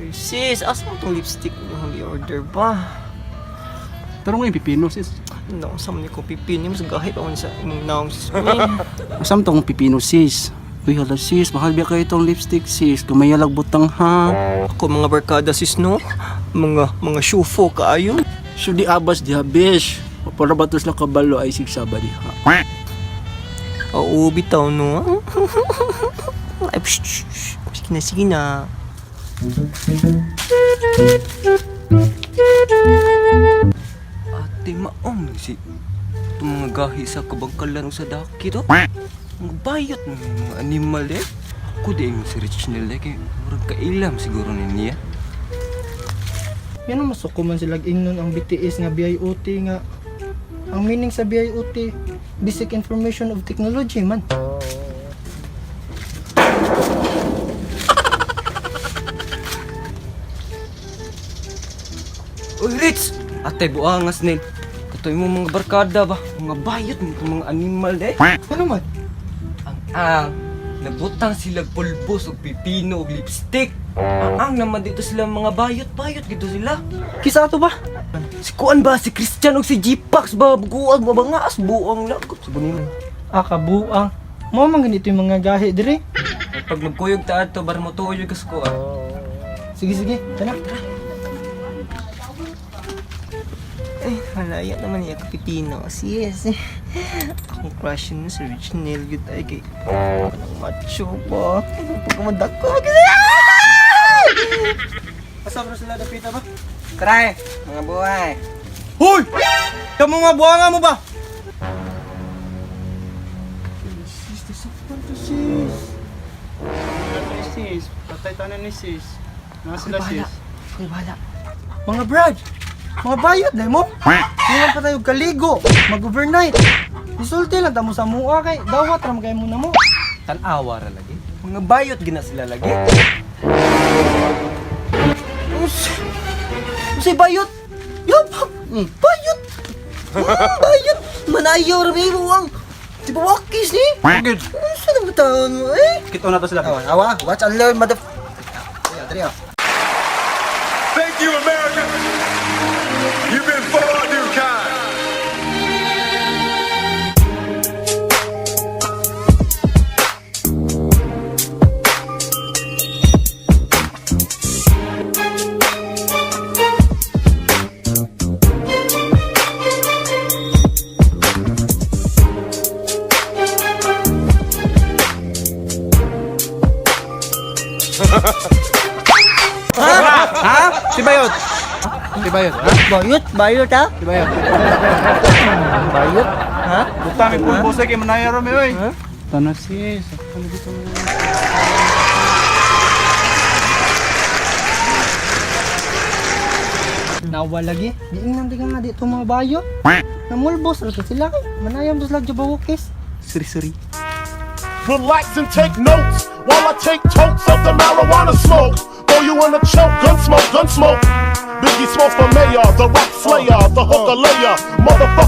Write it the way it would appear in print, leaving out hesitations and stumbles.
Sis, asa mo itong lipstick yung i-order ba? Pero ngayon pipino sis. No, saan mo ko pipin? Mas gahit ako sa imong naong sis. Asam tong pipino sis. Uy hala sis, mahal biya kayo itong lipstick sis. Kumayalag butang ha. Ako mga barkada sis no? Mga shufo kaayo. So di abas di habish. Para batos lang kabalo ay sigsaba di ha. Oo, bitaw no? Ay, psh, psh, psh. Sige na. Ate maong si itong mga gahi sa kabangkalan sa daki to. Mga bayot ng mga animal eh. Ako di yung si Rich nila kaya murag kailam siguro niya. Yan ang masuko man sila ingnon ang BTS nga BIOT nga. Ang meaning sa BIOT, Basic Information of Technology man. Uy Rich! Ate buangas nil. Katoy mo mga barkada ba? Mga bayot mga animal eh. Ano man? Ang nabutang sila pulbos o pipino o lipstick. Ang naman dito sila mga bayot dito sila. Kisa ato ba? Si Kuan ba? Si Christian o si G-Pax ba? Buguag ba nga as buang lagot. Sabunin mo. Kabuang. Mo man ganito yung mga gahi dire. Pag magkuyog ta ato, bar mo tuyog ka sa Kuan. Sige, tara. Ay, malaya naman niya kapitino. Yes. Akong crush yun sa Rich Nail good ay kay anong macho ba? Pagkamadak ko. Asa mo sila dapita ba? Try, mga buhay. Hoy! Kamu nga buanga mo ba? Sis, disappoint to sis. Sis, patay tanan ni sis. Nga sila sis. Ay, bahala. Mga brad, mga bayot na mo. Ngayon pa tayo kaligo, mag-overnight. Isulti lang tamo sa mua kay dawat ram kay muna mo. Tanawa ra lagi. Mga bayot gina sila lagi. Usay bayot. Yup. Bayot. Bayot. Manayaw ra may buwang. Di ba wakis ni? Good. Saan ang taon mo eh? Kito na to sila. Awa, watch and learn, mother... Trio. Thank you, America. You've been far too kind. Ha? Si Bayot. Si Bayot, ha? Bayot ha? Si Bayot. Bayot? Ha? Buta mi pulbo sa kay manaya ra mi oy. Tanas sis. Ano dito? Nawa lagi. Diingnan di ka nga dito mga bayo. Namulbos ra sila kay manayam dos lag jabawokis. Suri-suri. Relax and take notes while I take totes of the marijuana smoke. Throw you in a choke, gun smoke, gun smoke. Biggie Smalls for mayor, the rock slayer, the hooker layer, motherfucker.